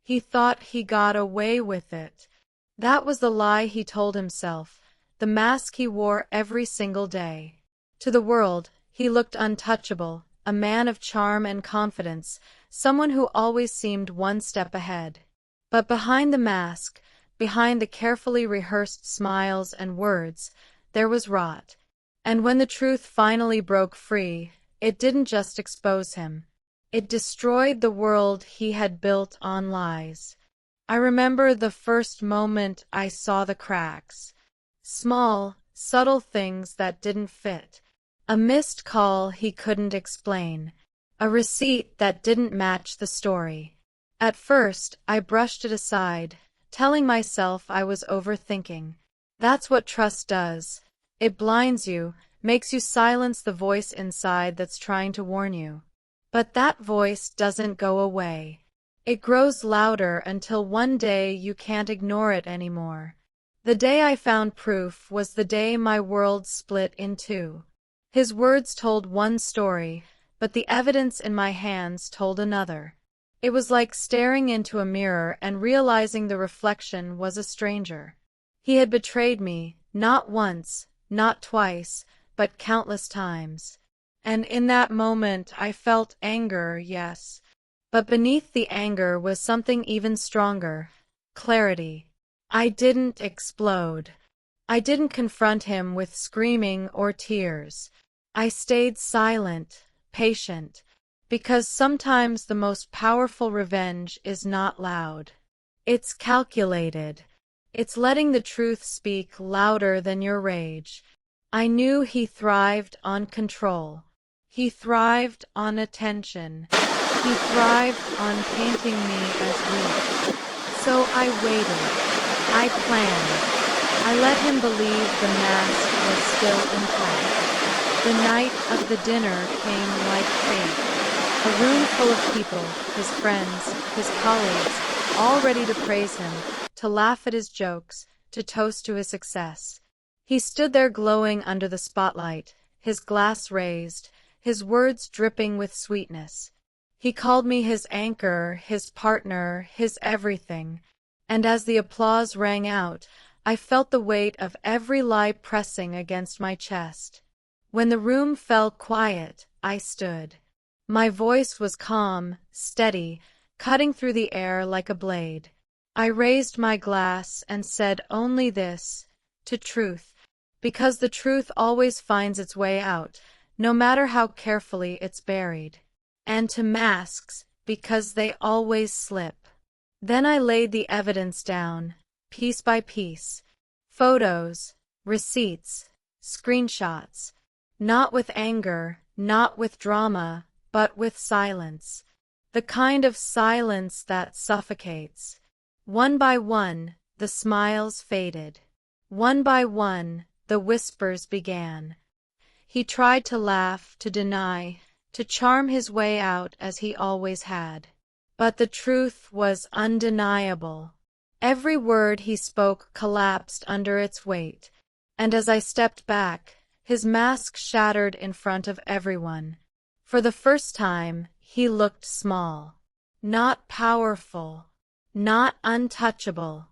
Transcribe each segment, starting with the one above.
He thought he got away with it. That was the lie he told himself, the mask he wore every single day. To the world, he looked untouchable, a man of charm and confidence, someone who always seemed one step ahead. But behind the mask, behind the carefully rehearsed smiles and words, there was rot. And when the truth finally broke free, it didn't just expose him. It destroyed the world he had built on lies. I remember the first moment I saw the cracks. Small, subtle things that didn't fit. A missed call he couldn't explain. A receipt that didn't match the story. At first, I brushed it aside, telling myself I was overthinking. That's what trust does. It blinds you, makes you silence the voice inside that's trying to warn you. But that voice doesn't go away. It grows louder until one day you can't ignore it anymore. The day I found proof was the day my world split in two. His words told one story, but the evidence in my hands told another. It was like staring into a mirror and realizing the reflection was a stranger. He had betrayed me, not once, not twice, but countless times. And in that moment I felt anger, yes. But beneath the anger was something even stronger. Clarity. I didn't explode. I didn't confront him with screaming or tears. I stayed silent, patient, because sometimes the most powerful revenge is not loud. It's calculated. It's letting the truth speak louder than your rage. I knew he thrived on control. He thrived on attention. He thrived on painting me as weak. So I waited. I planned. I let him believe the mask was still intact. The night of the dinner came like fate. A room full of people, his friends, his colleagues, all ready to praise him, to laugh at his jokes, to toast to his success. He stood there glowing under the spotlight, his glass raised, his words dripping with sweetness. He called me his anchor, his partner, his everything. And as the applause rang out, I felt the weight of every lie pressing against my chest. When the room fell quiet, I stood. My voice was calm, steady, cutting through the air like a blade. I raised my glass and said only this, to truth, because the truth always finds its way out, no matter how carefully it's buried. And to masks, because they always slip. Then I laid the evidence down, piece by piece. Photos, receipts, screenshots. Not with anger, not with drama, but with silence. The kind of silence that suffocates. One by one, the smiles faded. One by one, the whispers began. He tried to laugh, to deny, to charm his way out as he always had. But the truth was undeniable. Every word he spoke collapsed under its weight, and as I stepped back, his mask shattered in front of everyone. For the first time, he looked small. Not powerful. Not untouchable.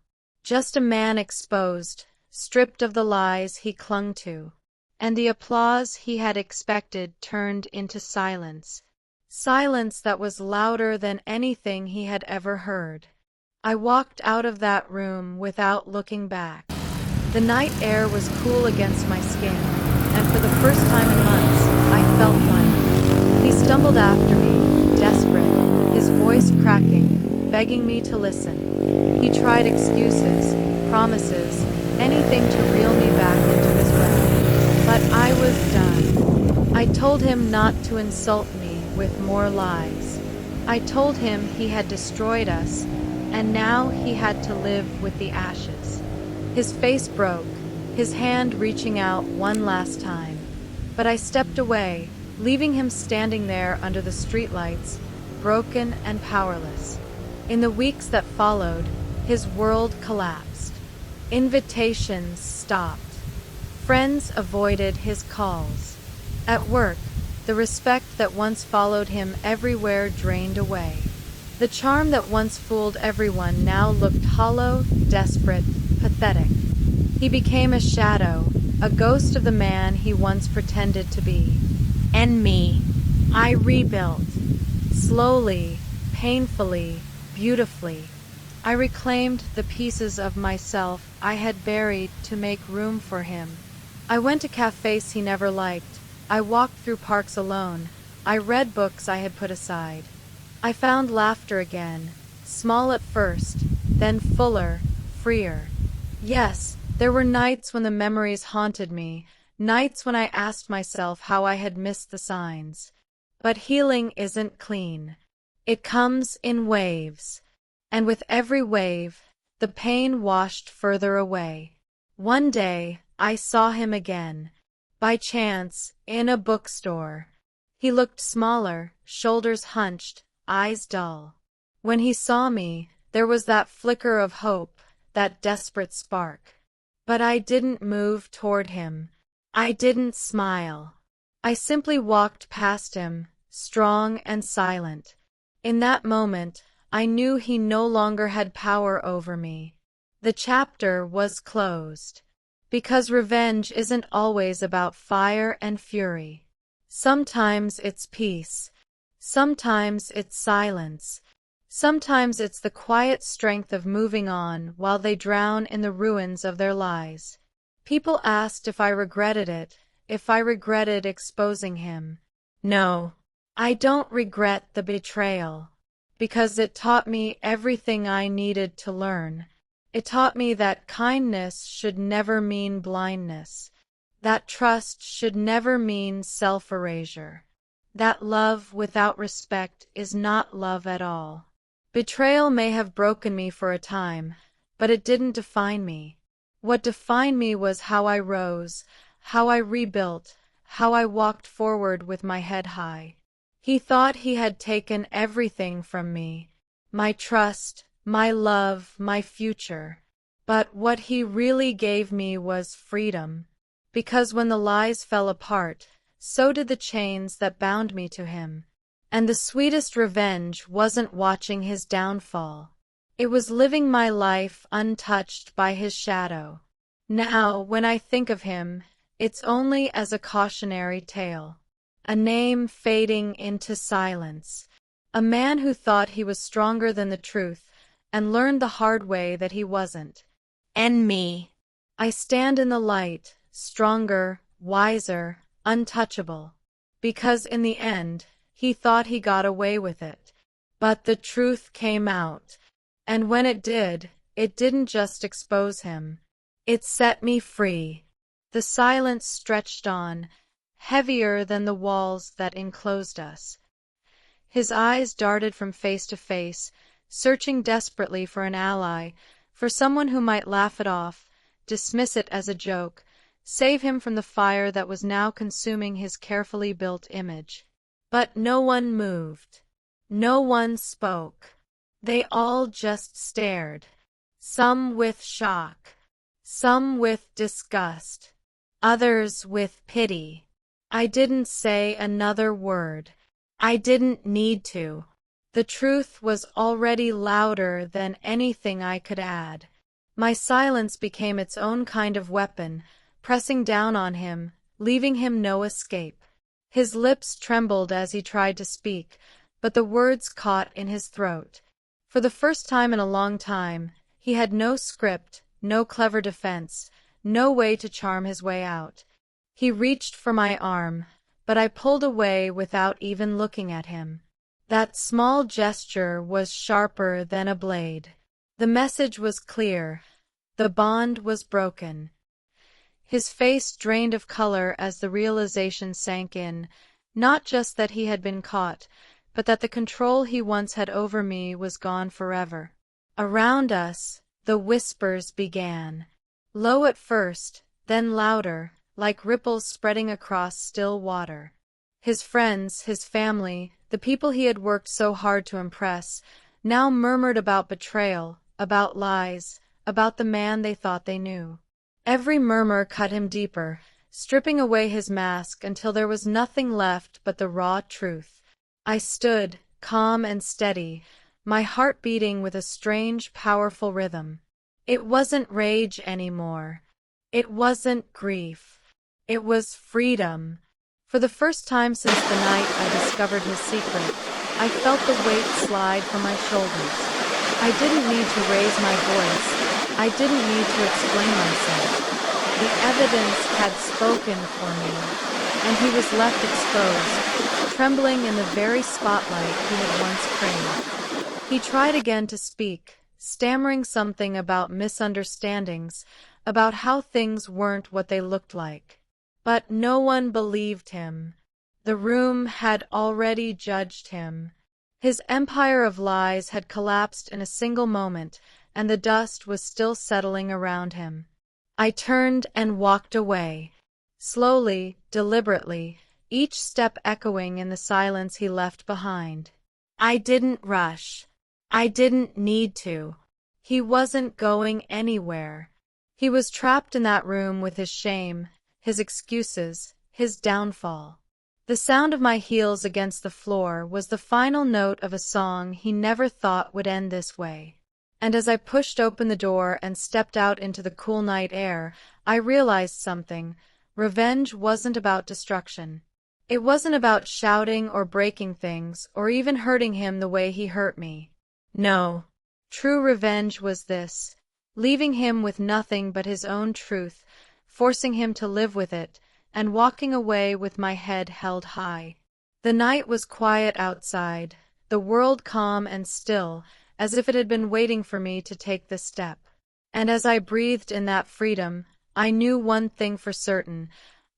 Just a man exposed, stripped of the lies he clung to. And the applause he had expected turned into silence. Silence that was louder than anything he had ever heard. I walked out of that room without looking back. The night air was cool against my skin, and for the first time in months, I felt light. He stumbled after me, desperate, his voice cracking, begging me to listen. He tried excuses, promises, anything to reel me back into his realm. But I was done. I told him not to insult me with more lies. I told him he had destroyed us, and now he had to live with the ashes. His face broke, his hand reaching out one last time. But I stepped away, leaving him standing there under the streetlights, broken and powerless. In the weeks that followed, his world collapsed. Invitations stopped. Friends avoided his calls. At work, the respect that once followed him everywhere drained away. The charm that once fooled everyone now looked hollow, desperate, pathetic. He became a shadow, a ghost of the man he once pretended to be. And me. I rebuilt. Slowly, painfully, beautifully. I reclaimed the pieces of myself I had buried to make room for him. I went to cafes he never liked. I walked through parks alone. I read books I had put aside. I found laughter again, small at first, then fuller, freer. Yes, there were nights when the memories haunted me, nights when I asked myself how I had missed the signs. But healing isn't clean. It comes in waves. And with every wave, the pain washed further away. One day, I saw him again. By chance, in a bookstore. He looked smaller, shoulders hunched, eyes dull. When he saw me, there was that flicker of hope, that desperate spark. But I didn't move toward him. I didn't smile. I simply walked past him, strong and silent. In that moment, I knew he no longer had power over me. The chapter was closed. Because revenge isn't always about fire and fury. Sometimes it's peace. Sometimes it's silence. Sometimes it's the quiet strength of moving on while they drown in the ruins of their lies. People asked if I regretted it, if I regretted exposing him. No, I don't regret the betrayal. Because it taught me everything I needed to learn. It taught me that kindness should never mean blindness. That trust should never mean self-erasure. That love without respect is not love at all. Betrayal may have broken me for a time, but it didn't define me. What defined me was how I rose, how I rebuilt, how I walked forward with my head high. He thought he had taken everything from me, my trust, my love, my future. But what he really gave me was freedom. Because when the lies fell apart, so did the chains that bound me to him. And the sweetest revenge wasn't watching his downfall. It was living my life untouched by his shadow. Now, when I think of him, it's only as a cautionary tale. A name fading into silence. A man who thought he was stronger than the truth and learned the hard way that he wasn't. And me. I stand in the light, stronger, wiser, untouchable. Because in the end, he thought he got away with it. But the truth came out. And when it did, it didn't just expose him. It set me free. The silence stretched on, heavier than the walls that enclosed us. His eyes darted from face to face, searching desperately for an ally, for someone who might laugh it off, dismiss it as a joke, save him from the fire that was now consuming his carefully built image. But no one moved. No one spoke. They all just stared. Some with shock. Some with disgust. Others with pity. I didn't say another word. I didn't need to. The truth was already louder than anything I could add. My silence became its own kind of weapon, pressing down on him, leaving him no escape. His lips trembled as he tried to speak, but the words caught in his throat. For the first time in a long time, he had no script, no clever defense, no way to charm his way out. He reached for my arm, but I pulled away without even looking at him. That small gesture was sharper than a blade. The message was clear. The bond was broken. His face drained of color as the realization sank in, not just that he had been caught, but that the control he once had over me was gone forever. Around us, the whispers began. Low at first, then louder, like ripples spreading across still water. His friends, his family, the people he had worked so hard to impress, now murmured about betrayal, about lies, about the man they thought they knew. Every murmur cut him deeper, stripping away his mask until there was nothing left but the raw truth. I stood, calm and steady, my heart beating with a strange, powerful rhythm. It wasn't rage anymore. It wasn't grief. It was freedom. For the first time since the night I discovered his secret, I felt the weight slide from my shoulders. I didn't need to raise my voice. I didn't need to explain myself. The evidence had spoken for me, and he was left exposed, trembling in the very spotlight he had once craved. He tried again to speak, stammering something about misunderstandings, about how things weren't what they looked like. But no one believed him. The room had already judged him. His empire of lies had collapsed in a single moment, and the dust was still settling around him. I turned and walked away, slowly, deliberately, each step echoing in the silence he left behind. I didn't rush. I didn't need to. He wasn't going anywhere. He was trapped in that room with his shame, his excuses, his downfall. The sound of my heels against the floor was the final note of a song he never thought would end this way. And as I pushed open the door and stepped out into the cool night air, I realized something. Revenge wasn't about destruction. It wasn't about shouting or breaking things or even hurting him the way he hurt me. No. True revenge was this, leaving him with nothing but his own truth, forcing him to live with it, and walking away with my head held high. The night was quiet outside, the world calm and still, as if it had been waiting for me to take the step. And as I breathed in that freedom, I knew one thing for certain.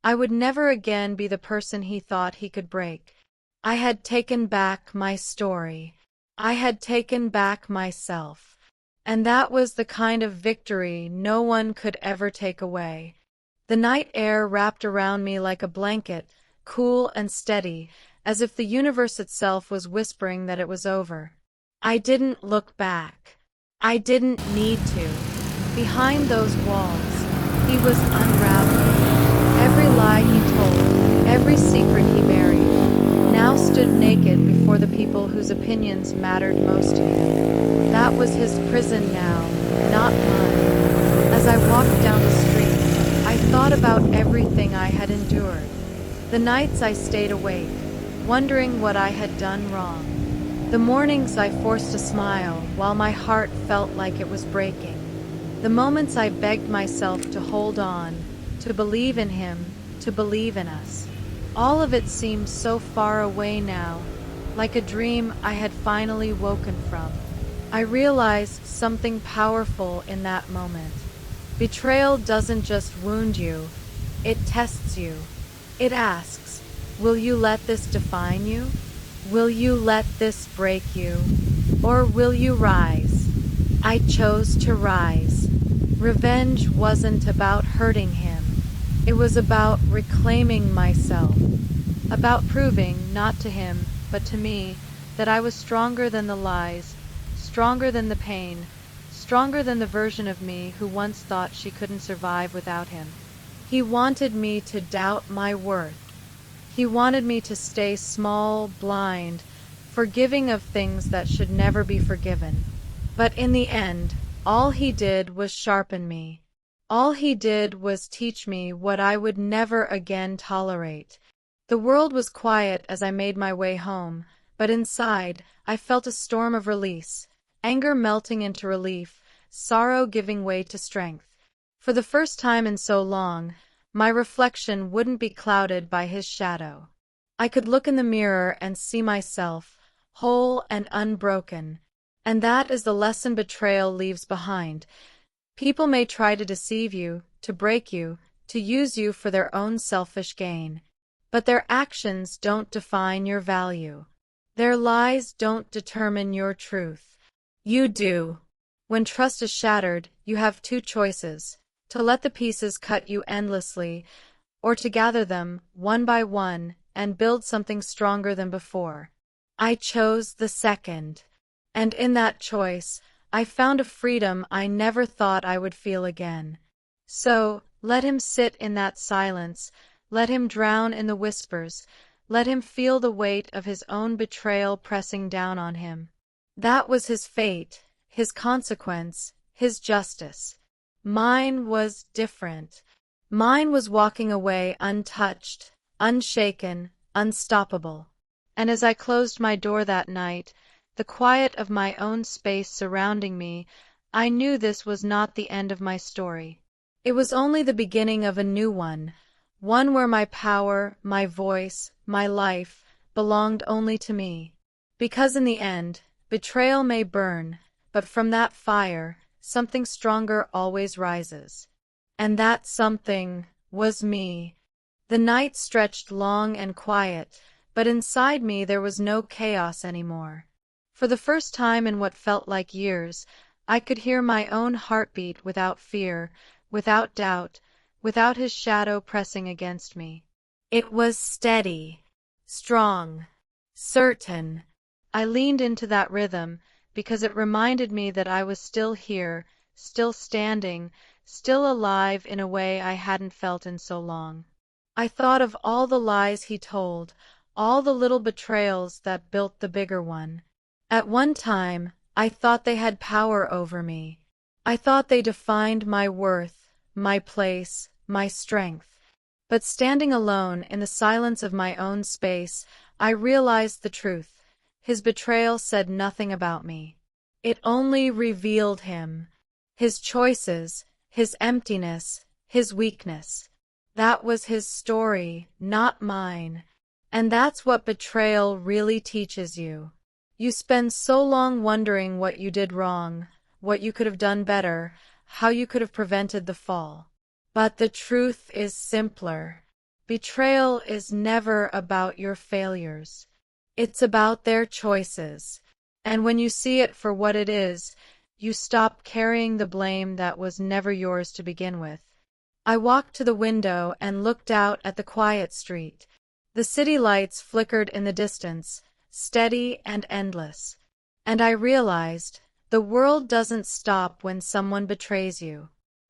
I would never again be the person he thought he could break. I had taken back my story. I had taken back myself. And that was the kind of victory no one could ever take away. The night air wrapped around me like a blanket, cool and steady, as if the universe itself was whispering that it was over. I didn't look back. I didn't need to. Behind those walls, he was unraveling. Every lie he told, every secret he buried, now stood naked before the people whose opinions mattered most to him. That was his prison now, not mine. As I walked down the street, I thought about everything I had endured. The nights I stayed awake, wondering what I had done wrong. The mornings I forced a smile while my heart felt like it was breaking. The moments I begged myself to hold on, to believe in him, to believe in us. All of it seemed so far away now, like a dream I had finally woken from. I realized something powerful in that moment. Betrayal doesn't just wound you, it tests you. It asks, will you let this define you? Will you let this break you? Or will you rise? I chose to rise. Revenge wasn't about hurting him. It was about reclaiming myself. About proving, not to him, but to me, that I was stronger than the lies, stronger than the pain, stronger than the version of me who once thought she couldn't survive without him. He wanted me to doubt my worth. He wanted me to stay small, blind, forgiving of things that should never be forgiven. But in the end, all he did was sharpen me. All he did was teach me what I would never again tolerate. The world was quiet as I made my way home, but inside, I felt a storm of release, anger melting into relief, sorrow giving way to strength. For the first time in so long, my reflection wouldn't be clouded by his shadow. I could look in the mirror and see myself, whole and unbroken. And that is the lesson betrayal leaves behind. People may try to deceive you, to break you, to use you for their own selfish gain. But their actions don't define your value. Their lies don't determine your truth. You do. When trust is shattered, you have two choices: to let the pieces cut you endlessly, or to gather them, one by one, and build something stronger than before. I chose the second. And in that choice, I found a freedom I never thought I would feel again. So, let him sit in that silence, let him drown in the whispers, let him feel the weight of his own betrayal pressing down on him. That was his fate, his consequence, his justice. Mine was different. Mine was walking away untouched, unshaken, unstoppable. And as I closed my door that night, the quiet of my own space surrounding me, I knew this was not the end of my story. It was only the beginning of a new one where my power, my voice, my life belonged only to me. Because in the end, betrayal may burn, but from that fire, something stronger always rises. And that something was me. The night stretched long and quiet, but inside me there was no chaos anymore. For the first time in what felt like years, I could hear my own heartbeat without fear, without doubt, without his shadow pressing against me. It was steady, strong, certain. I leaned into that rhythm because it reminded me that I was still here, still standing, still alive in a way I hadn't felt in so long. I thought of all the lies he told, all the little betrayals that built the bigger one. At one time, I thought they had power over me. I thought they defined my worth, my place, my strength. But standing alone in the silence of my own space, I realized the truth. His betrayal said nothing about me. It only revealed him, his choices, his emptiness, his weakness. That was his story, not mine. And that's what betrayal really teaches you. You spend so long wondering what you did wrong, what you could have done better, how you could have prevented the fall. But the truth is simpler. Betrayal is never about your failures. It's about their choices. And when you see it for what it is, you stop carrying the blame that was never yours to begin with. I walked to the window and looked out at the quiet street. The city lights flickered in the distance, steady and endless. And I realized, the world doesn't stop when someone betrays you.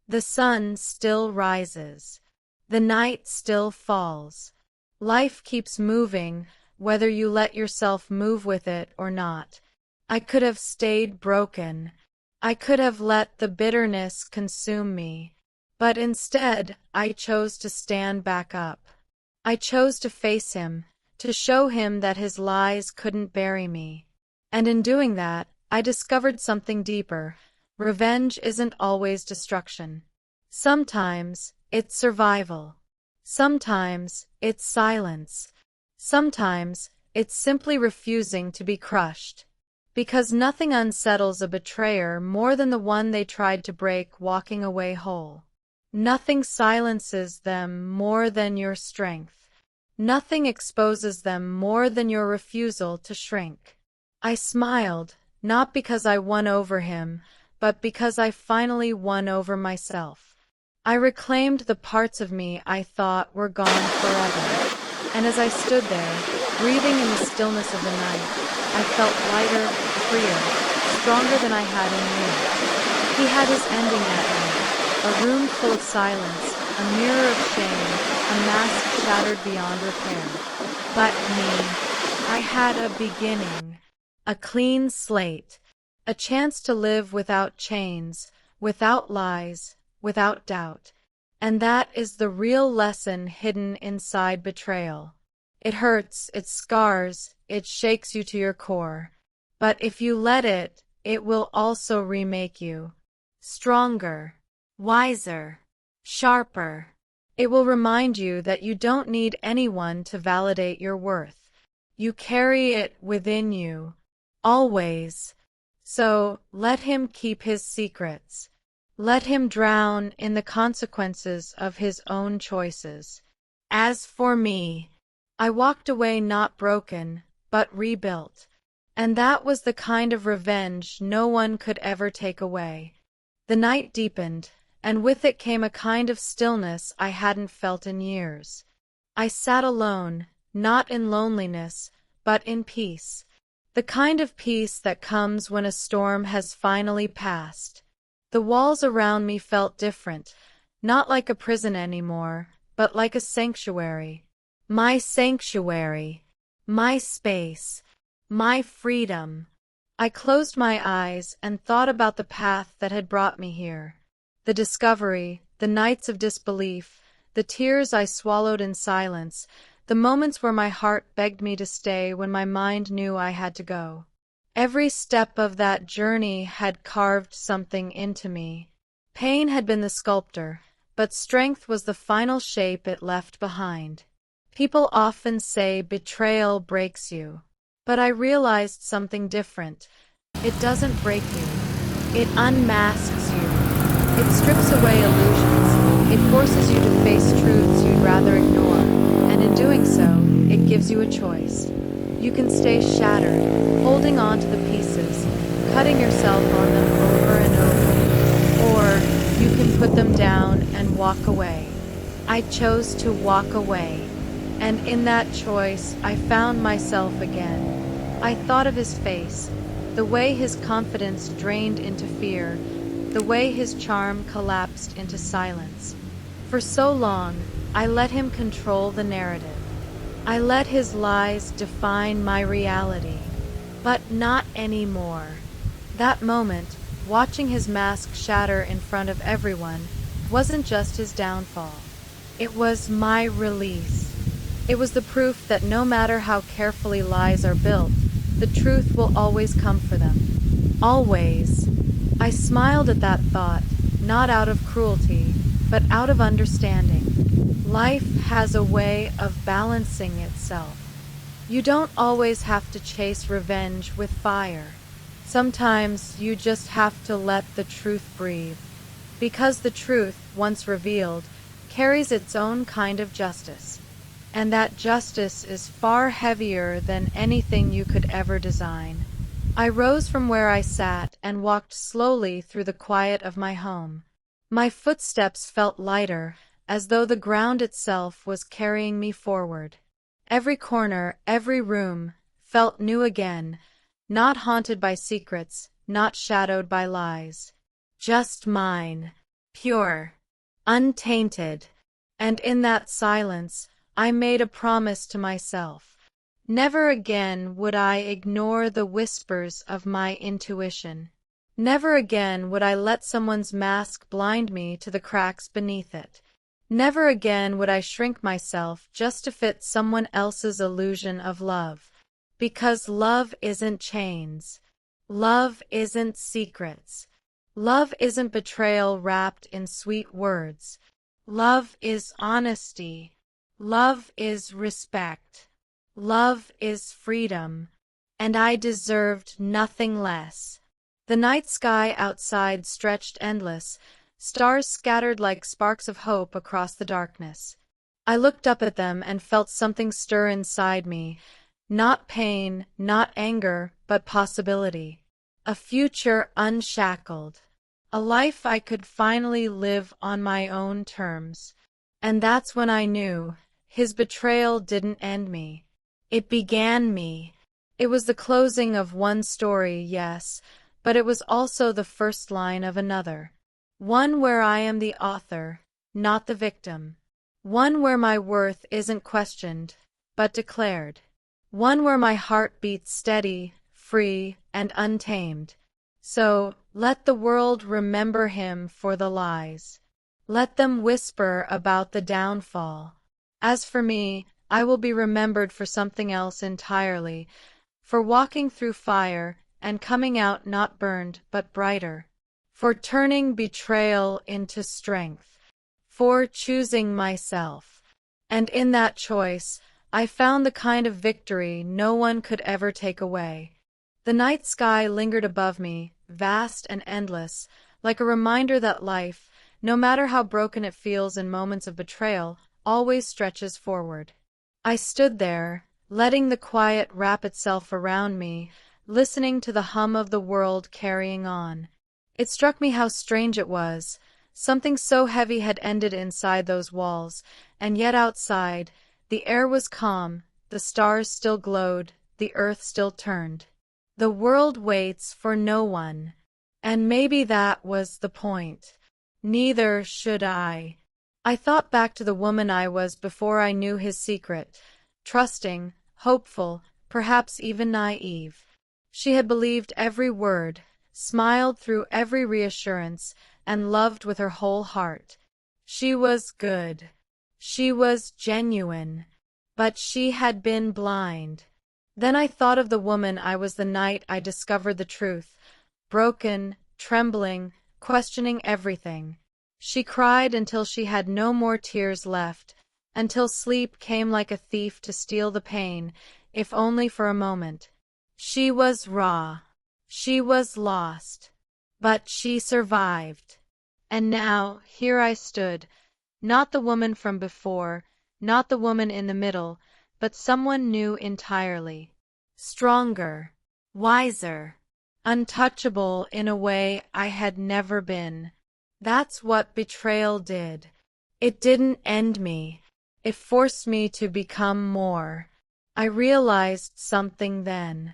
The sun still rises. The night still falls. Life keeps moving, whether you let yourself move with it or not. I could have stayed broken. I could have let the bitterness consume me. But instead, I chose to stand back up. I chose to face him, to show him that his lies couldn't bury me. And in doing that, I discovered something deeper. Revenge isn't always destruction. Sometimes, it's survival. Sometimes, it's silence. Sometimes, it's simply refusing to be crushed. Because nothing unsettles a betrayer more than the one they tried to break walking away whole. Nothing silences them more than your strength. Nothing exposes them more than your refusal to shrink. I smiled, not because I won over him, but because I finally won over myself. I reclaimed the parts of me I thought were gone forever. And as I stood there, breathing in the stillness of the night, I felt lighter, freer, stronger than I had in years. He had his ending that night. A room full of silence, a mirror of shame, a mask shattered beyond repair. But me, I had a beginning, a clean slate, a chance to live without chains, without lies, without doubt. And that is the real lesson hidden inside betrayal. It hurts, it scars, it shakes you to your core. But if you let it, it will also remake you. Stronger, wiser, sharper. It will remind you that you don't need anyone to validate your worth. You carry it within you, always. So, let him keep his secrets. Let him drown in the consequences of his own choices. As for me, I walked away not broken, but rebuilt. And that was the kind of revenge no one could ever take away. The night deepened, and with it came a kind of stillness I hadn't felt in years. I sat alone, not in loneliness, but in peace. The kind of peace that comes when a storm has finally passed. The walls around me felt different, not like a prison anymore, but like a sanctuary. My sanctuary. My space. My freedom. I closed my eyes and thought about the path that had brought me here. The discovery, the nights of disbelief, the tears I swallowed in silence, the moments where my heart begged me to stay when my mind knew I had to go. Every step of that journey had carved something into me. Pain had been the sculptor, but strength was the final shape it left behind. People often say betrayal breaks you, but I realized something different. It doesn't break you. It unmasks you. It strips away illusions. It forces you to face truths you'd rather ignore, and in doing so, it gives you a choice. You can stay shattered, holding on to the pieces, cutting yourself on them over and over, or you can put them down and walk away. I chose to walk away, and in that choice, I found myself again. I thought of his face, the way his confidence drained into fear, the way his charm collapsed into silence. For so long, I let him control the narrative. I let his lies define my reality. But not anymore. That moment, watching his mask shatter in front of everyone, wasn't just his downfall. It was my release. It was the proof that no matter how carefully lies are built, the truth will always come for them. Always. I smiled at that thought, not out of cruelty, but out of understanding. Life has a way of balancing itself. You don't always have to chase revenge with fire. Sometimes you just have to let the truth breathe. Because the truth, once revealed, carries its own kind of justice. And that justice is far heavier than anything you could ever design. I rose from where I sat and walked slowly through the quiet of my home. My footsteps felt lighter, as though the ground itself was carrying me forward. Every corner, every room, felt new again, not haunted by secrets, not shadowed by lies. Just mine, pure, untainted. And in that silence, I made a promise to myself. Never again would I ignore the whispers of my intuition. Never again would I let someone's mask blind me to the cracks beneath it. Never again would I shrink myself just to fit someone else's illusion of love. Because love isn't chains. Love isn't secrets. Love isn't betrayal wrapped in sweet words. Love is honesty. Love is respect. Love is freedom. And I deserved nothing less. The night sky outside stretched endless, stars scattered like sparks of hope across the darkness. I looked up at them and felt something stir inside me. Not pain, not anger, but possibility. A future unshackled. A life I could finally live on my own terms. And that's when I knew his betrayal didn't end me. It began me. It was the closing of one story, yes, but it was also the first line of another. One where I am the author, not the victim. One where my worth isn't questioned, but declared. One where my heart beats steady, free, and untamed. So, let the world remember him for the lies. Let them whisper about the downfall. As for me, I will be remembered for something else entirely, for walking through fire and coming out not burned but brighter, for turning betrayal into strength, for choosing myself. And in that choice, I found the kind of victory no one could ever take away. The night sky lingered above me, vast and endless, like a reminder that life, no matter how broken it feels in moments of betrayal, always stretches forward. I stood there, letting the quiet wrap itself around me, listening to the hum of the world carrying on. It struck me how strange it was. Something so heavy had ended inside those walls, and yet outside, the air was calm, the stars still glowed, the earth still turned. The world waits for no one. And maybe that was the point. Neither should I. I thought back to the woman I was before I knew his secret, trusting, hopeful, perhaps even naive. She had believed every word, smiled through every reassurance, and loved with her whole heart. She was good. She was genuine. But she had been blind. Then I thought of the woman I was the night I discovered the truth, broken, trembling, questioning everything. She cried until she had no more tears left, until sleep came like a thief to steal the pain, if only for a moment. She was raw. She was lost. But she survived. And now, here I stood, not the woman from before, not the woman in the middle, but someone new entirely. Stronger, wiser, untouchable in a way I had never been. That's what betrayal did. It didn't end me. It forced me to become more. I realized something then.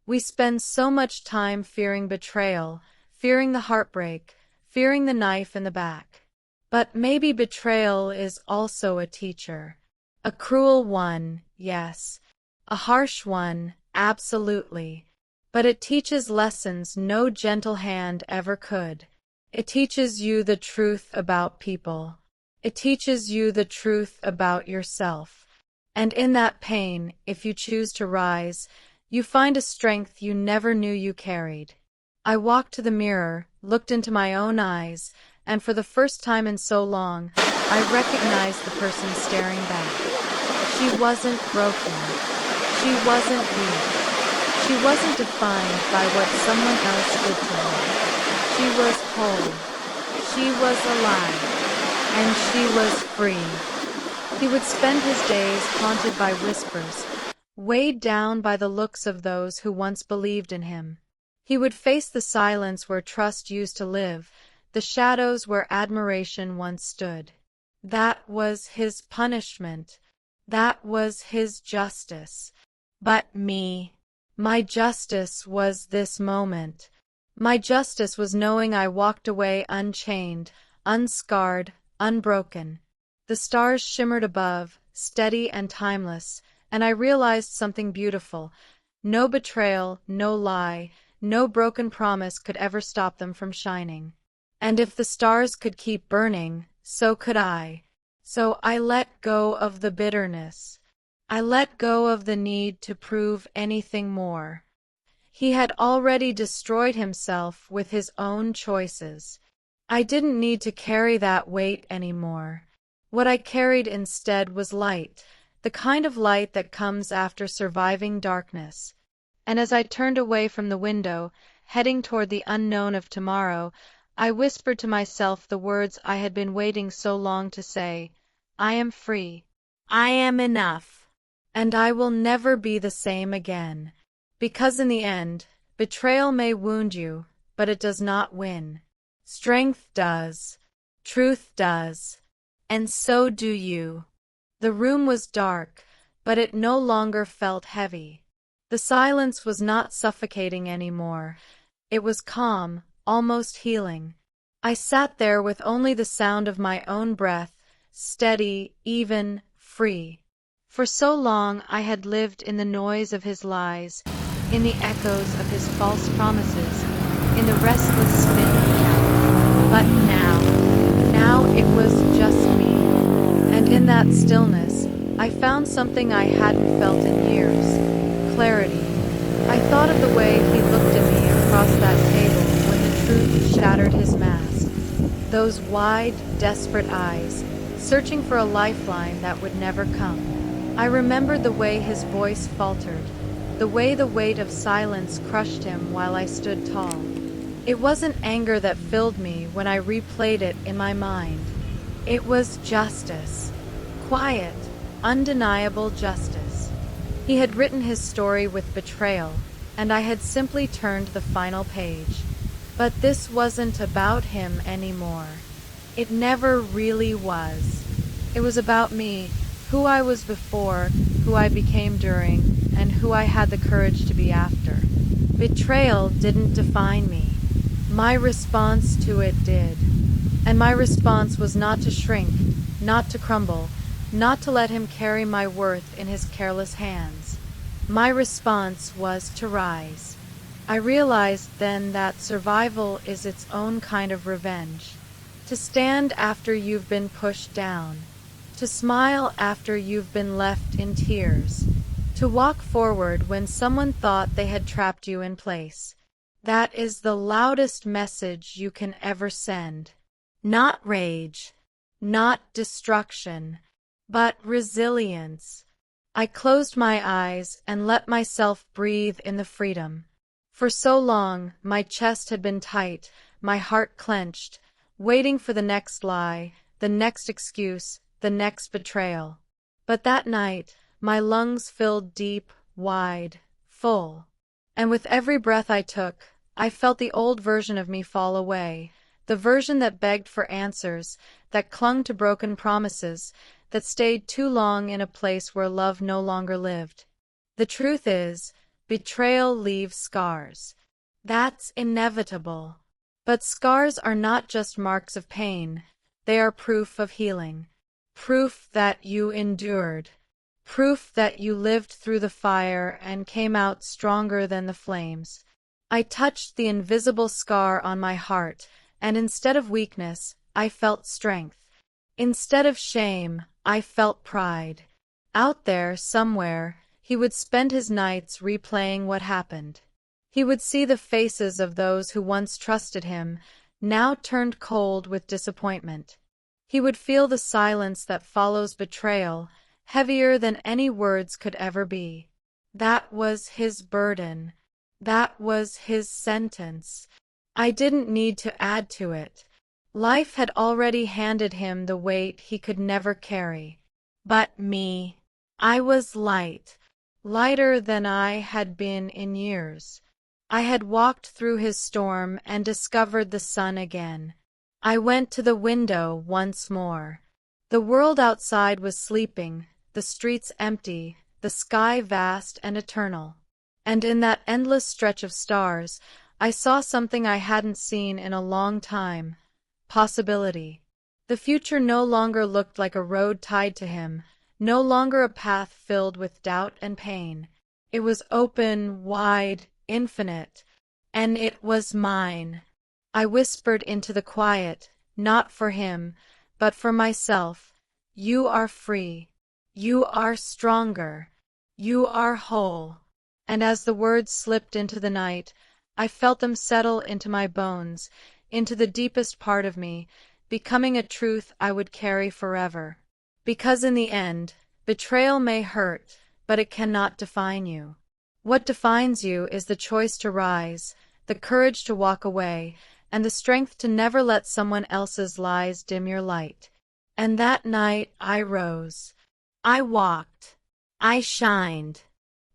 We spend so much time fearing betrayal, fearing the heartbreak, fearing the knife in the back. But maybe betrayal is also a teacher. A cruel one, yes. A harsh one, absolutely. But it teaches lessons no gentle hand ever could. It teaches you the truth about people. It teaches you the truth about yourself. And in that pain, if you choose to rise, you find a strength you never knew you carried. I walked to the mirror, looked into my own eyes, and for the first time in so long, I recognized the person staring back. She wasn't broken. She wasn't weak. She wasn't defined by what someone else did to her. She was whole. She was alive. And she was free. He would spend his days haunted by whispers, weighed down by the looks of those who once believed in him. He would face the silence where trust used to live, the shadows where admiration once stood. That was his punishment. That was his justice. But me, my justice was this moment. My justice was knowing I walked away unchained, unscarred, unbroken. The stars shimmered above, steady and timeless, and I realized something beautiful. No betrayal, no lie, no broken promise could ever stop them from shining. And if the stars could keep burning, so could I. So I let go of the bitterness. I let go of the need to prove anything more. He had already destroyed himself with his own choices. I didn't need to carry that weight anymore. What I carried instead was light, the kind of light that comes after surviving darkness. And as I turned away from the window, heading toward the unknown of tomorrow, I whispered to myself the words I had been waiting so long to say. I am free. I am enough. And I will never be the same again. Because in the end, betrayal may wound you, but it does not win. Strength does. Truth does. And so do you. The room was dark, but it no longer felt heavy. The silence was not suffocating anymore. It was calm, almost healing. I sat there with only the sound of my own breath, steady, even, free. For so long I had lived in the noise of his lies, in the echoes of his false promises, in the restless spin of doubt. But now it was just me. And in that stillness, I found something I hadn't felt in years. Clarity. I thought of the way he looked at me across that table when the truth shattered his mask. Those wide, desperate eyes, searching for a lifeline that would never come. I remembered the way his voice faltered, the way the weight of silence crushed him while I stood tall. It wasn't anger that filled me when I replayed it in my mind. It was justice. Quiet, undeniable justice. He had written his story with betrayal, and I had simply turned the final page. But this wasn't about him anymore. It never really was. It was about me, who I was before, who I became during, and who I had the courage to be after. Betrayal didn't define me. My response to it did. And my response was not to shrink, not to crumble, not to let him carry my worth in his careless hands. My response was to rise. I realized then that survival is its own kind of revenge. To stand after you've been pushed down, to smile after you've been left in tears, to walk forward when someone thought they had trapped you in place. That is the loudest message you can ever send. Not rage, not destruction, but resilience. I closed my eyes and let myself breathe in the freedom. For so long, my chest had been tight, my heart clenched, waiting for the next lie, the next excuse, the next betrayal. But that night, my lungs filled deep, wide, full. And with every breath I took, I felt the old version of me fall away, the version that begged for answers, that clung to broken promises, that stayed too long in a place where love no longer lived. The truth is, betrayal leaves scars. That's inevitable. But scars are not just marks of pain, they are proof of healing. Proof that you endured. Proof that you lived through the fire and came out stronger than the flames. I touched the invisible scar on my heart, and instead of weakness, I felt strength. Instead of shame, I felt pride. Out there, somewhere, he would spend his nights replaying what happened. He would see the faces of those who once trusted him, now turned cold with disappointment. He would feel the silence that follows betrayal, heavier than any words could ever be. That was his burden. That was his sentence. I didn't need to add to it. Life had already handed him the weight he could never carry. But me, I was light, lighter than I had been in years. I had walked through his storm and discovered the sun again. I went to the window once more. The world outside was sleeping, the streets empty, the sky vast and eternal. And in that endless stretch of stars, I saw something I hadn't seen in a long time. Possibility. The future no longer looked like a road tied to him, no longer a path filled with doubt and pain. It was open, wide, infinite, and it was mine. I whispered into the quiet, not for him, but for myself. You are free. You are stronger. You are whole. And as the words slipped into the night, I felt them settle into my bones, into the deepest part of me, becoming a truth I would carry forever. Because in the end, betrayal may hurt, but it cannot define you. What defines you is the choice to rise, the courage to walk away, and the strength to never let someone else's lies dim your light. And that night I rose. I walked. I shined.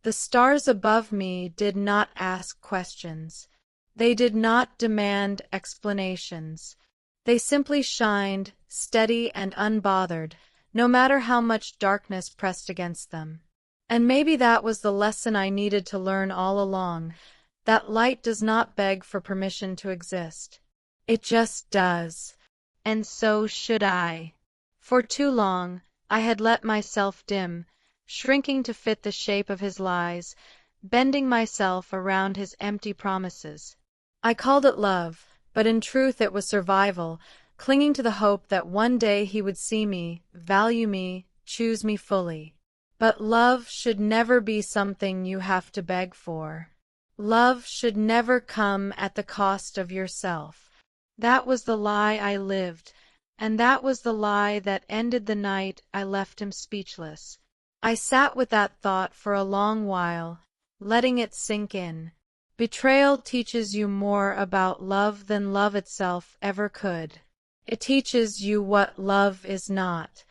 The stars above me did not ask questions. They did not demand explanations. They simply shined, steady and unbothered, no matter how much darkness pressed against them. And maybe that was the lesson I needed to learn all along, that light does not beg for permission to exist. It just does. And so should I. For too long, I had let myself dim, shrinking to fit the shape of his lies, bending myself around his empty promises. I called it love, but in truth it was survival, clinging to the hope that one day he would see me, value me, choose me fully. But love should never be something you have to beg for. Love should never come at the cost of yourself. That was the lie I lived, and that was the lie that ended the night I left him speechless. I sat with that thought for a long while, letting it sink in. Betrayal teaches you more about love than love itself ever could. It teaches you what love is not.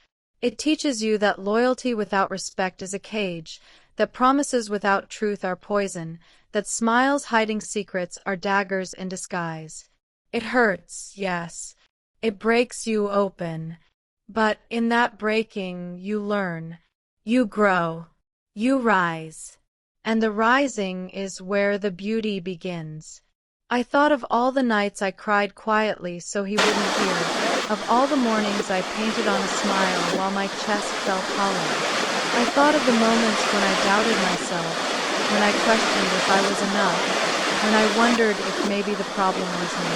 It teaches you that loyalty without respect is a cage, that promises without truth are poison, that smiles hiding secrets are daggers in disguise. It hurts, yes. It breaks you open. But in that breaking, you learn. You grow. You rise. And the rising is where the beauty begins. I thought of all the nights I cried quietly so he wouldn't hear, of all the mornings I painted on a smile while my chest felt hollow. I thought of the moments when I doubted myself, when I questioned if I was enough, when I wondered if maybe the problem was me.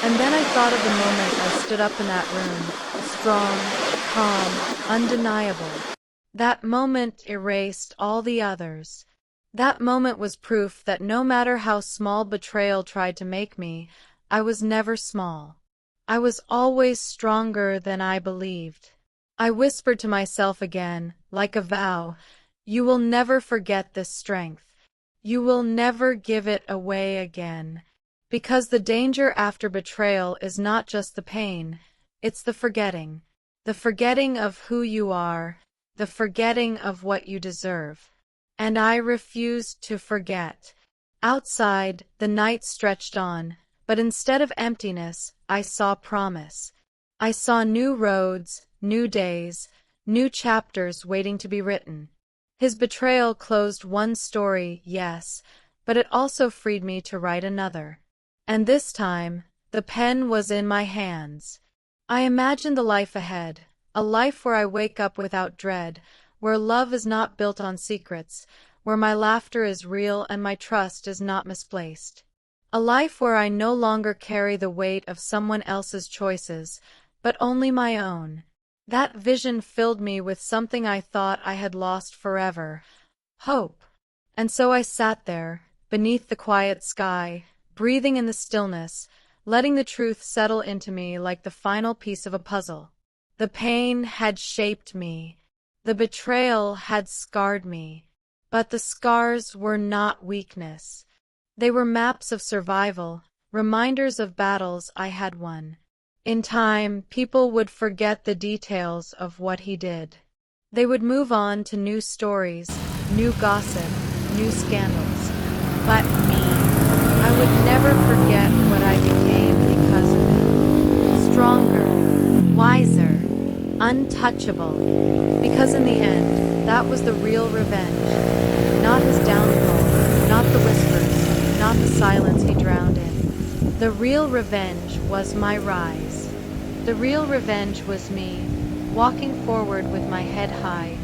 And then I thought of the moment I stood up in that room, strong, calm, undeniable. That moment erased all the others. That moment was proof that no matter how small betrayal tried to make me, I was never small. I was always stronger than I believed. I whispered to myself again, like a vow, "You will never forget this strength. You will never give it away again." Because the danger after betrayal is not just the pain, it's the forgetting. The forgetting of who you are, the forgetting of what you deserve. And I refused to forget. Outside, the night stretched on, but instead of emptiness, I saw promise. I saw new roads, new days, new chapters waiting to be written. His betrayal closed one story, yes, but it also freed me to write another. And this time, the pen was in my hands. I imagined the life ahead, a life where I wake up without dread, where love is not built on secrets, where my laughter is real and my trust is not misplaced. A life where I no longer carry the weight of someone else's choices, but only my own. That vision filled me with something I thought I had lost forever: hope. And so I sat there, beneath the quiet sky, breathing in the stillness, letting the truth settle into me like the final piece of a puzzle. The pain had shaped me. The betrayal had scarred me. But the scars were not weakness. They were maps of survival, reminders of battles I had won. In time, people would forget the details of what he did. They would move on to new stories, new gossip, new scandals. But me, I would never forget what I became because of it. Stronger, wiser, untouchable. Because in the end, that was the real revenge. Not his downfall, not the whispers, not the silence he drowned in. The real revenge was my rise. The real revenge was me, walking forward with my head high,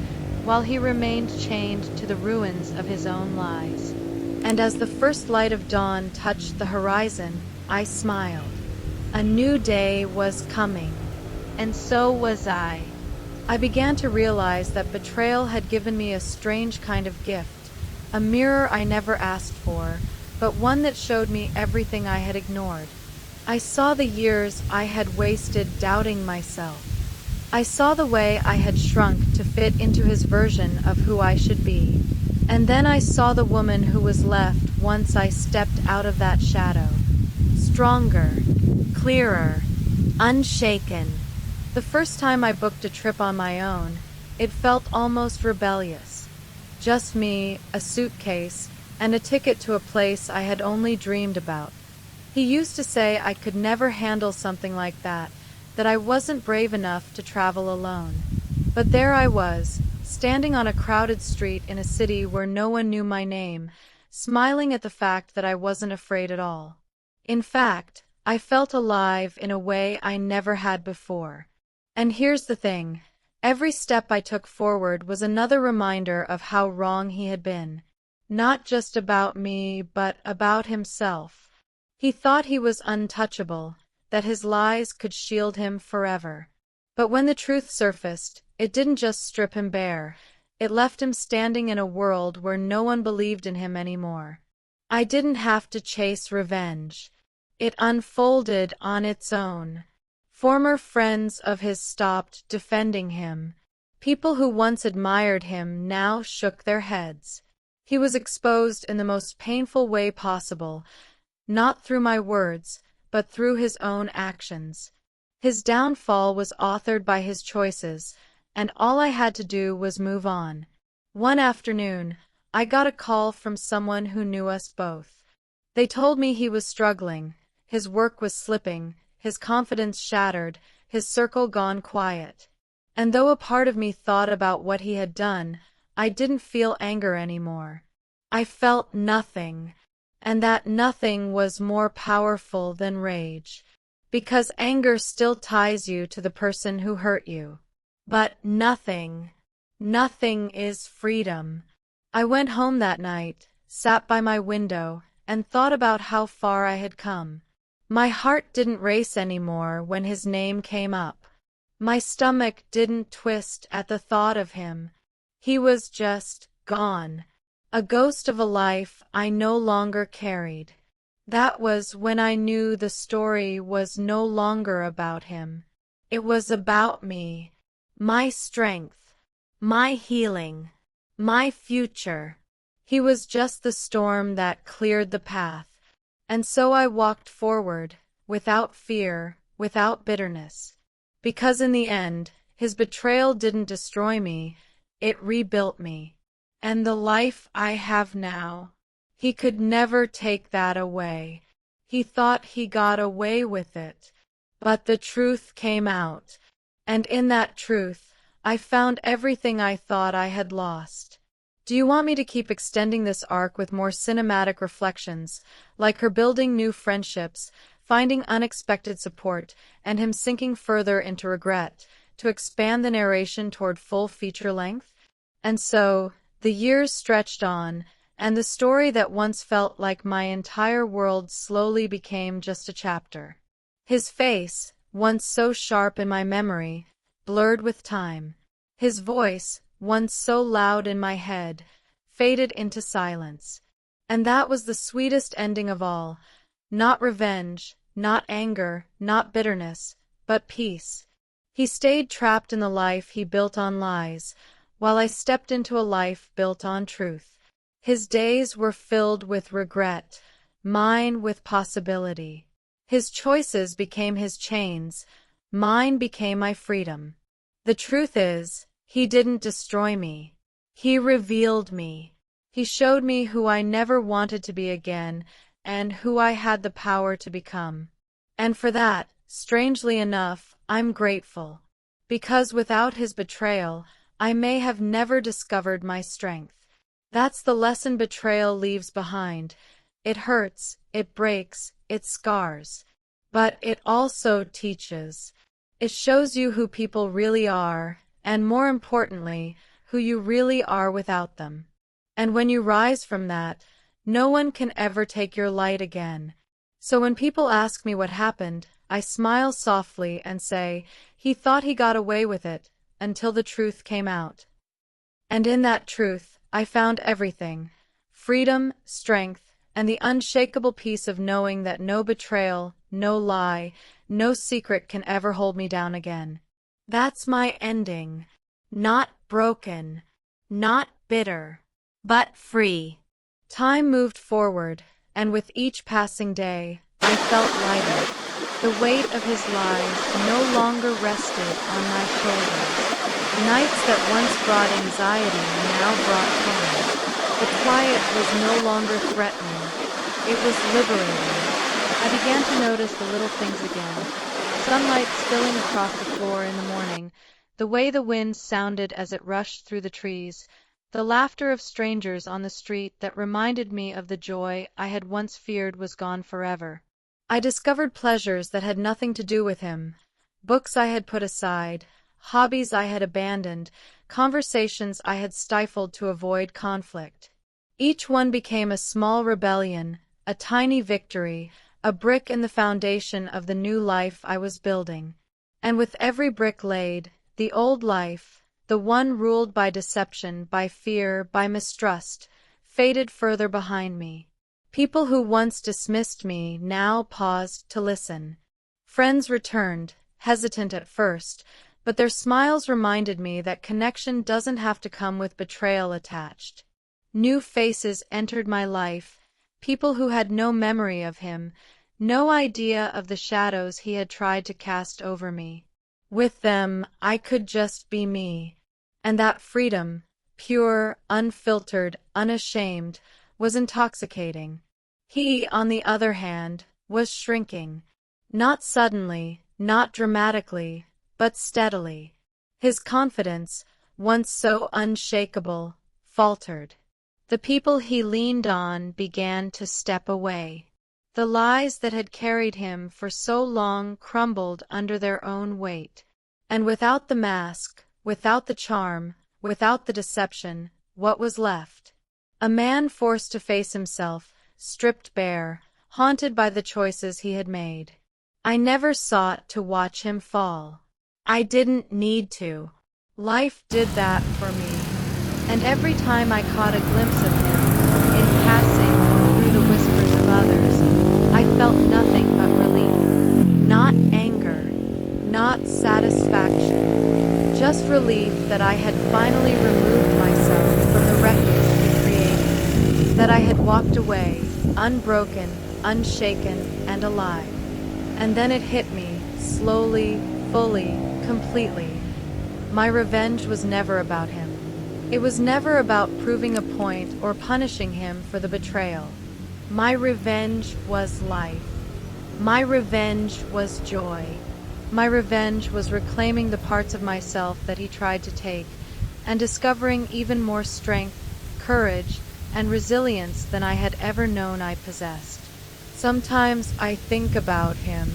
while he remained chained to the ruins of his own lies. And as the first light of dawn touched the horizon, I smiled. A new day was coming, and so was I. I began to realize that betrayal had given me a strange kind of gift, a mirror I never asked for, but one that showed me everything I had ignored. I saw the years I had wasted doubting myself. I saw the way I had shrunk to fit into his version of who I should be. And then I saw the woman who was left once I stepped out of that shadow. Stronger, clearer, unshaken. The first time I booked a trip on my own, it felt almost rebellious. Just me, a suitcase, and a ticket to a place I had only dreamed about. He used to say I could never handle something like that I wasn't brave enough to travel alone. But there I was, standing on a crowded street in a city where no one knew my name, smiling at the fact that I wasn't afraid at all. In fact, I felt alive in a way I never had before. And here's the thing. Every step I took forward was another reminder of how wrong he had been. Not just about me, but about himself. He thought he was untouchable, that his lies could shield him forever. But when the truth surfaced, it didn't just strip him bare. It left him standing in a world where no one believed in him anymore. I didn't have to chase revenge. It unfolded on its own. Former friends of his stopped defending him. People who once admired him now shook their heads. He was exposed in the most painful way possible, not through my words, but through his own actions. His downfall was authored by his choices, and all I had to do was move on. One afternoon, I got a call from someone who knew us both. They told me he was struggling, his work was slipping, his confidence shattered, his circle gone quiet. And though a part of me thought about what he had done, I didn't feel anger anymore. I felt nothing. And that nothing was more powerful than rage. Because anger still ties you to the person who hurt you. But nothing is freedom. I went home that night, sat by my window, and thought about how far I had come. My heart didn't race anymore when his name came up. My stomach didn't twist at the thought of him. He was just gone, a ghost of a life I no longer carried. That was when I knew the story was no longer about him. It was about me, my strength, my healing, my future. He was just the storm that cleared the path, and so I walked forward, without fear, without bitterness. Because in the end, his betrayal didn't destroy me, it rebuilt me. And the life I have now, he could never take that away. He thought he got away with it. But the truth came out, and in that truth, I found everything I thought I had lost. Do you want me to keep extending this arc with more cinematic reflections, like her building new friendships, finding unexpected support, and him sinking further into regret, to expand the narration toward full feature length? And so, the years stretched on, and the story that once felt like my entire world slowly became just a chapter. His face, once so sharp in my memory, blurred with time. His voice, once so loud in my head, faded into silence. And that was the sweetest ending of all. Not revenge, not anger, not bitterness, but peace. He stayed trapped in the life he built on lies, while I stepped into a life built on truth. His days were filled with regret, mine with possibility. His choices became his chains, mine became my freedom. The truth is, he didn't destroy me. He revealed me. He showed me who I never wanted to be again, and who I had the power to become. And for that, strangely enough, I'm grateful. Because without his betrayal, I may have never discovered my strength. That's the lesson betrayal leaves behind. It hurts, it breaks, it scars. But it also teaches. It shows you who people really are, and more importantly, who you really are without them. And when you rise from that, no one can ever take your light again. So when people ask me what happened, I smile softly and say, he thought he got away with it, until the truth came out. And in that truth, I found everything: freedom, strength, and the unshakable peace of knowing that no betrayal, no lie, no secret can ever hold me down again. That's my ending. Not broken, not bitter, but free. Time moved forward, and with each passing day, I felt lighter. The weight of his lies no longer rested on my shoulders. Nights that once brought anxiety now brought calm. The quiet was no longer threatening. It was liberating. I began to notice the little things again. Sunlight spilling across the floor in the morning, the way the wind sounded as it rushed through the trees, the laughter of strangers on the street that reminded me of the joy I had once feared was gone forever. I discovered pleasures that had nothing to do with him, books I had put aside, hobbies I had abandoned, conversations I had stifled to avoid conflict. Each one became a small rebellion, a tiny victory, a brick in the foundation of the new life I was building. And with every brick laid, the old life, the one ruled by deception, by fear, by mistrust, faded further behind me. People who once dismissed me now paused to listen. Friends returned, hesitant at first, but their smiles reminded me that connection doesn't have to come with betrayal attached. New faces entered my life, people who had no memory of him, no idea of the shadows he had tried to cast over me. With them, I could just be me. And that freedom, pure, unfiltered, unashamed, was intoxicating. He, on the other hand, was shrinking. Not suddenly, not dramatically, but steadily. His confidence, once so unshakable, faltered. The people he leaned on began to step away. The lies that had carried him for so long crumbled under their own weight. And without the mask, without the charm, without the deception, what was left? A man forced to face himself, stripped bare, haunted by the choices he had made. I never sought to watch him fall. I didn't need to. Life did that for me. And every time I caught a glimpse of him, in passing or through the whispers of others, I felt nothing but relief. Not anger, not satisfaction, just relief that I had finally removed myself from the wreckage he created, that I had walked away, unbroken, unshaken, and alive. And then it hit me, slowly, fully, completely. My revenge was never about him. It was never about proving a point or punishing him for the betrayal. My revenge was life. My revenge was joy. My revenge was reclaiming the parts of myself that he tried to take, and discovering even more strength, courage, and resilience than I had ever known I possessed. Sometimes I think about him.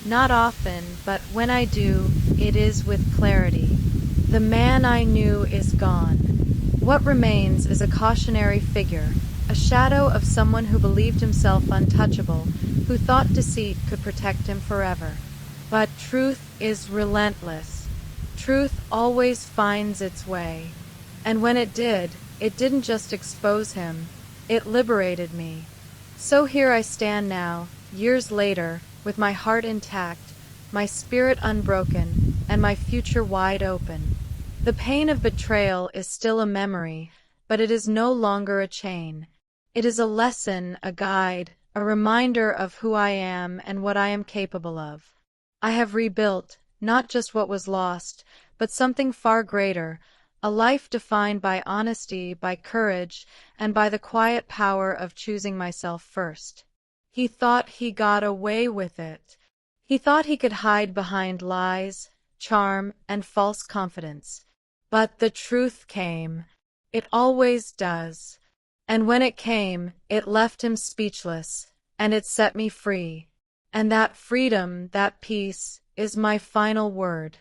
Not often, but when I do, it is with clarity. The man I knew is gone. What remains is a cautionary figure, a shadow of someone who believed himself untouchable, who thought deceit could protect him forever. But truth is relentless. Truth always finds its way. And when it did, it didn't just expose him, it liberated me. So here I stand now, years later, with my heart intact, my spirit unbroken, and my future wide open. The pain of betrayal is still a memory, but it is no longer a chain. It is a lesson, a guide, a reminder of who I am and what I am capable of. I have rebuilt, not just what was lost, but something far greater, a life defined by honesty, by courage, and by the quiet power of choosing myself first. He thought he got away with it. He thought he could hide behind lies, charm, and false confidence. But the truth came. It always does. And when it came, it left him speechless, and it set me free. And that freedom, that peace, is my final word.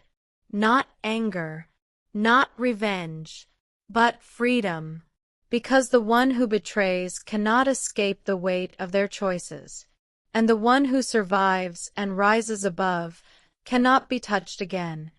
Not anger, not revenge, but freedom. Because the one who betrays cannot escape the weight of their choices, and the one who survives and rises above cannot be touched again.